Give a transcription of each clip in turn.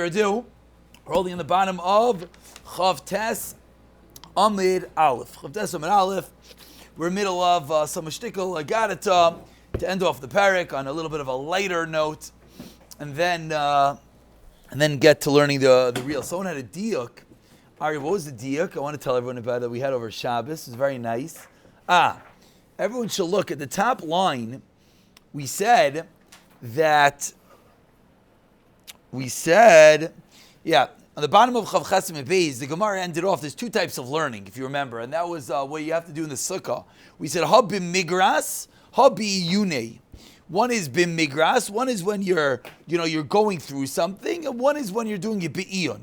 ado, we're holding in the bottom of Chav Tes Amid Aleph. Chav Tes Amid Aleph. We're in the middle of some Shtieble Kinyan to end off the parak on a little bit of a lighter note, and then get to learning the real. Someone had a diuk. Ari, what was the diuk? I want to tell everyone about it. We had over Shabbos. It was very nice. Everyone should look at the top line. We said, on the bottom of Chav Chesem and Beis, the Gemara ended off, there's two types of learning, if you remember, and that was what you have to do in the Sukkah. We said, Ha bim migras, ha bi yune. One is bim migras, one is when you're going through something, and one is when you're doing it bi'iyun.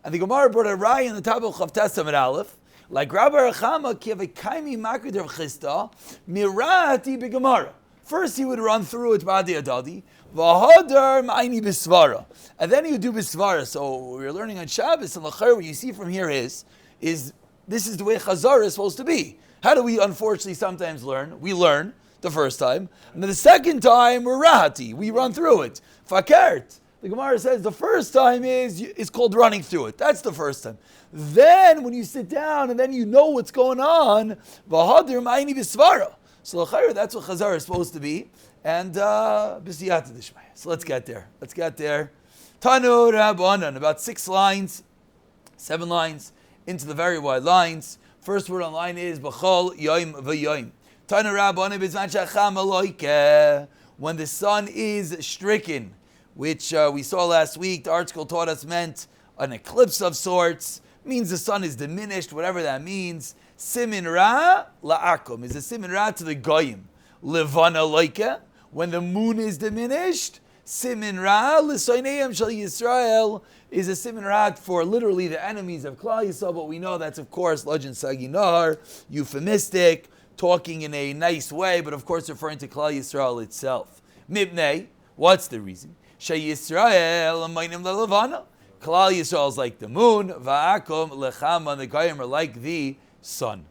And the Gemara brought a raya on the top of Chav Tes Amid Aleph, like Rabbi Rachama, ki avekaimi makrid Rav Chisda, mirati beGemara. First he would run through it b'adi adadi, v'hadar ma'ini b'svara. And then he would do b'svara. So we're learning on Shabbos, and l'chayr, what you see from here is this is the way Chazar is supposed to be. How do we unfortunately sometimes learn? We learn the first time, and then the second time we're rahati. We run through it. Fakert. The Gemara says the first time is called running through it. That's the first time. Then when you sit down and then you know what's going on, v'hadar ma'ini b'svara. So that's what Chazar is supposed to be. And b'siyata d'shmaya. So let's get there. Tanu Rabbanan, about 7 lines into the very wide lines. First word on line is b'chol yoim v'yoim. Tanu Rabbanan b'zman shacham aloike. When the sun is stricken, which we saw last week, the article taught us meant an eclipse of sorts. Means the sun is diminished, whatever that means. Simin ra la'akum is a simin ra to the goyim. Levana loike, when the moon is diminished. Simin ra l'soineyam shel Yisrael is a simin ra for literally the enemies of Klal Yisrael, but we know that's of course lajin saginar, euphemistic, talking in a nice way, but of course referring to Klal Yisrael itself. Mibnei, what's the reason? Shel Yisrael amaynim lelevana. Klal Yisrael is like the moon, va'akum lechama, the goyim are like the sun.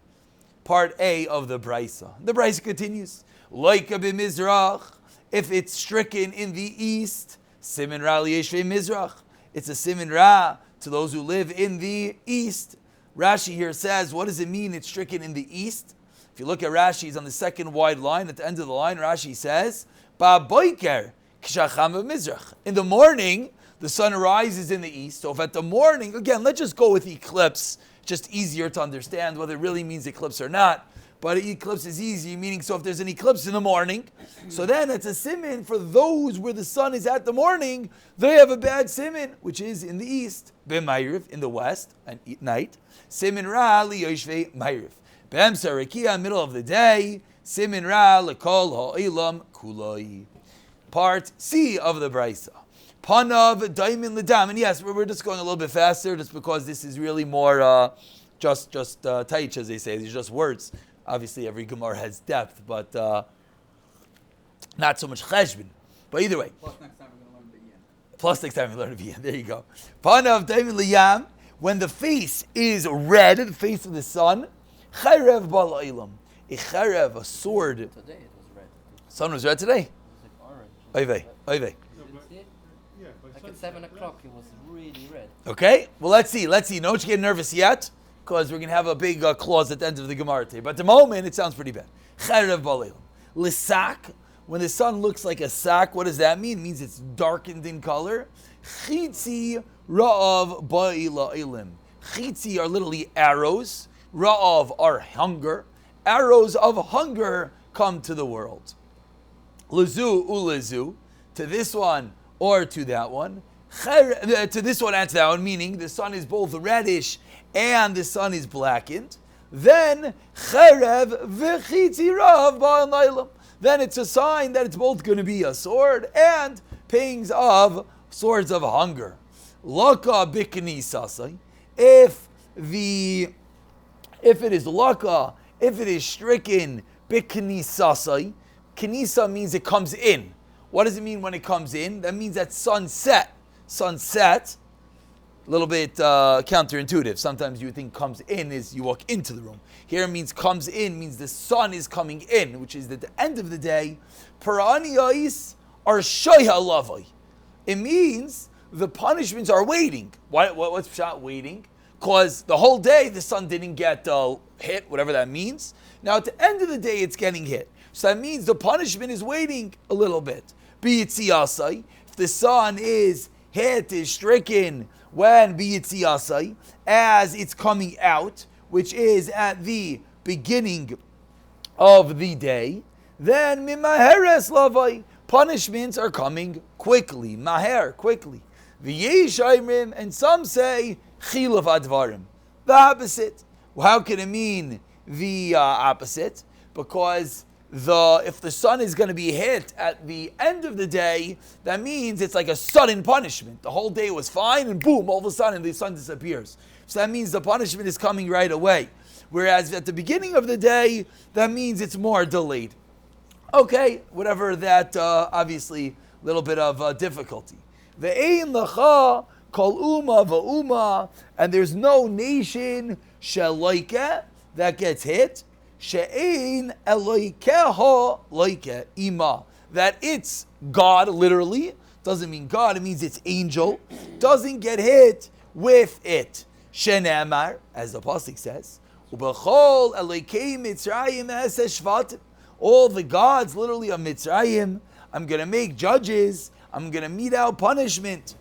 Part A of the Brisa. The Brisa continues. Loika b'mizrach, if it's stricken in the east, simin ra liyeshvei mizrach. It's a simin ra to those who live in the east. Rashi here says, what does it mean it's stricken in the east? If you look at Rashi, he's on the second wide line. At the end of the line, Rashi says, ba boiker k'shacham b'mizrach. In the morning, the sun rises in the east. So if at the morning, again, let's just go with eclipse, just easier to understand whether it really means eclipse or not. But eclipse is easy, meaning so if there's an eclipse in the morning, so then it's a simin for those where the sun is at the morning, they have a bad simin, which is in the east, b'mayriv, in the west, at night, simin ra liyoshvei mayriv. B'emsa rekia, middle of the day, simin ra lekol ha'ilam kuloi. Part C of the Brisa. Panav daimin ledam, and yes, we're just going a little bit faster, just because this is really more just taich, as they say. These are just words. Obviously, every Gemara has depth, but not so much cheshbon. But either way. Plus next time we learn Biyan. There you go. Panav daimin liyam, when the face is red, the face of the sun, charev bala'ilam, a charev, a sword. Today it was red. Sun was red today? It was like orange. Oive. Like at 7 o'clock, it was really red. Okay, well let's see. Don't you get nervous yet, because we're going to have a big clause at the end of the Gemara today. But at the moment, it sounds pretty bad. Charev baleil. Lisak, when the sun looks like a sack, what does that mean? It means it's darkened in color. Chitzi ra'av ba'ila'ilim. Chitzi are literally arrows. Ra'av are hunger. Arrows of hunger come to the world. Lezu ulezu, to this one or to that one. To this one and to that one, meaning the sun is both reddish and the sun is blackened. Then cherev v'chitzi rav ba'al. Then it's a sign that it's both going to be a sword and pangs of swords of hunger. Laka b'knisasai. If it is laka, if it is stricken b'knisasai, Knisa means it comes in. What does it mean when it comes in? That means that sunset. Sunset, a little bit counterintuitive. Sometimes you think comes in is you walk into the room. Here it means comes in, means the sun is coming in, which is at the end of the day. Paraniyais are shoyha lavai. It means the punishments are waiting. What's Pshat waiting? Because the whole day the sun didn't get hit, whatever that means. Now at the end of the day it's getting hit. So that means the punishment is waiting a little bit. B'yitziyasai, if the sun is hit, is stricken, when b'yitziyasai, as it's coming out, which is at the beginning of the day, then mimaheres lavai, punishments are coming quickly, maher, quickly. V'yesh aimrim, and some say chilav advarim, the opposite. How can it mean the opposite? Because if the sun is going to be hit at the end of the day, that means it's like a sudden punishment. The whole day was fine, and boom, all of a sudden the sun disappears. So that means the punishment is coming right away. Whereas at the beginning of the day, that means it's more delayed. Okay, whatever that, obviously, a little bit of difficulty. Ve'ein lecha kol uma va'uma, and there's no nation sheloike that gets hit. She'ein eloikeha loike ima, that it's God, literally, doesn't mean God, it means it's angel, doesn't get hit with it. Shenemar, as the pasuk says, Ubechol Elokeim Mitzrayim Eseh Shvatim. All the gods, literally, of Mitzrayim, I'm going to make judges. I'm going to mete out punishment.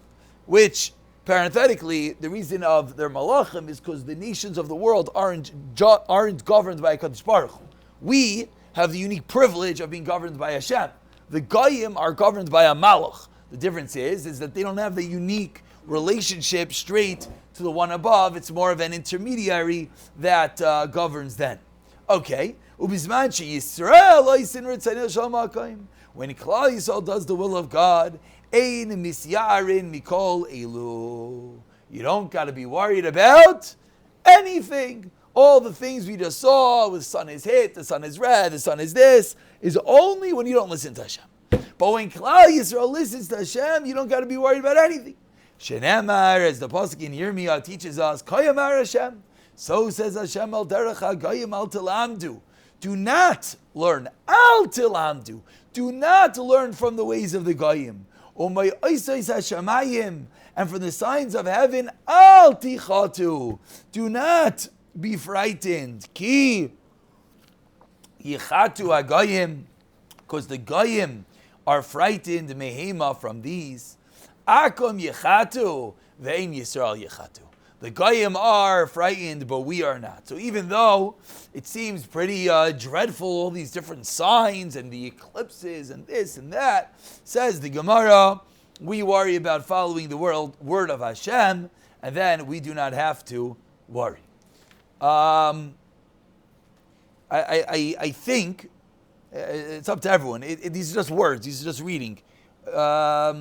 Which, parenthetically, the reason of their malachim is because the nations of the world aren't governed by HaKadosh Baruch Hu. We have the unique privilege of being governed by Hashem. The Goyim are governed by a malach. The difference is that they don't have the unique relationship straight to the one above. It's more of an intermediary that governs them. Okay. When Klal Yisrael does the will of God, ein misyarin mikol elu. You don't got to be worried about anything. All the things we just saw, the sun is hit, the sun is red, the sun is this, is only when you don't listen to Hashem. But when Klal Yisrael listens to Hashem, you don't got to be worried about anything. Shenemar, as the pasuk in Yirmiyah teaches us, Koyamar Hashem. So says Hashem al derech hagayim al tilamdu. Do not learn al tilamdu. Do not learn from the ways of the goyim. Umay oisais hashamayim, and from the signs of heaven al tichatu. Do not be frightened. Ki yichatu hagayim, because the goyim are frightened mehema from these. Akom yichatu ve'im Yisrael yichatu. The Goyim are frightened, but we are not. So even though it seems pretty dreadful, all these different signs and the eclipses and this and that, says the Gemara, we worry about following the word of Hashem, and then we do not have to worry. I think, it's up to everyone. These are just words. These are just reading. My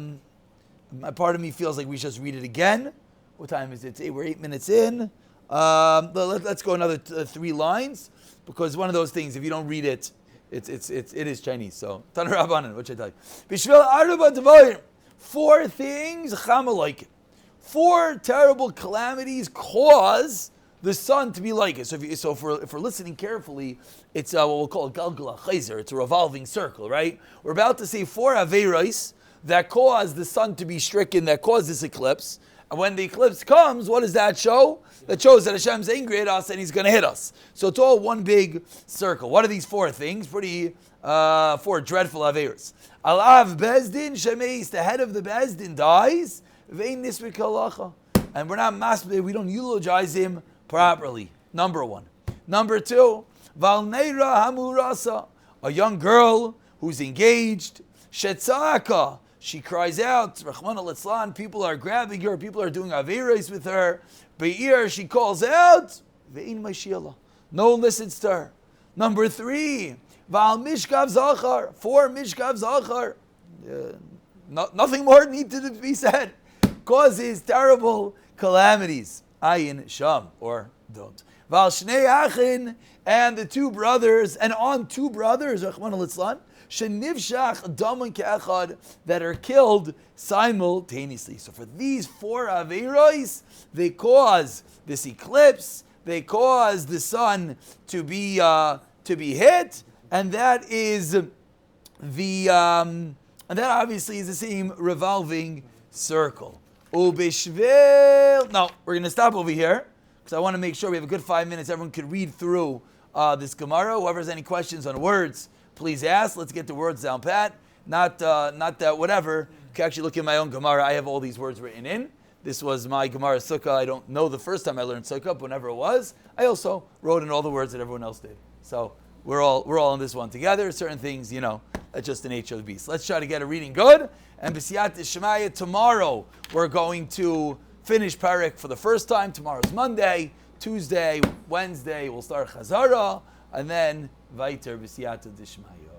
part of me feels like we should just read it again. What time is it? We're 8 minutes in. Let's go another 3 lines, because one of those things, if you don't read it, it is Chinese. So, Tan Rabbanan, what should I tell you? Bishvil Arba Devarim. 4 things, Chama like it. 4 terrible calamities cause the sun to be like it. So if we're listening carefully, it's what we'll call a galgala chayzer. It's a revolving circle, right? We're about to say 4 aveiros that cause the sun to be stricken, that cause this eclipse. And when the eclipse comes, what does that show? That shows that Hashem's angry at us and He's going to hit us. So it's all one big circle. What are these 4 things? 4 dreadful aveiros. Alav Bezdin Shemeis, the head of the Bezdin dies. Vein Nisvik Halacha. And we're not masbeh, we don't eulogize him properly. Number 1. Number 2, Valneira Hamurasa, a young girl who's engaged. Shetzaka, she cries out, Rahman al-Islan, people are grabbing her, people are doing aveiros with her. Be'ir, she calls out, Ve'in Mashiach. No one listens to her. Number 3, Val Mishkav Zachar, 4 Mishkav Zachar. Nothing more needed to be said. Causes terrible calamities. Ayin Sham, or don't. Val Shnei Achin, and the 2 brothers, and on 2 brothers, Rahman al-Islan, Shenivshach Daman Ke'echad, that are killed simultaneously. So for these 4 aveiros, they cause this eclipse, they cause the sun to be hit, and that is and that obviously is the same revolving circle. Ubishvil. No, we're going to stop over here because I want to make sure we have a good 5 minutes. Everyone could read through this Gemara. Whoever has any questions on words, please ask. Let's get the words down pat. Not that whatever. You can actually look in my own Gemara. I have all these words written in. This was my Gemara Succah. I don't know the first time I learned Succah, but whenever it was, I also wrote in all the words that everyone else did. So we're all in this one together. Certain things, that's just the nature of the beast. Let's try to get a reading good. And B'siyat Shemaya, tomorrow we're going to finish Parak for the first time. Tomorrow's Monday, Tuesday, Wednesday we'll start Chazara, and then Vaiter B'siyat Shemaya.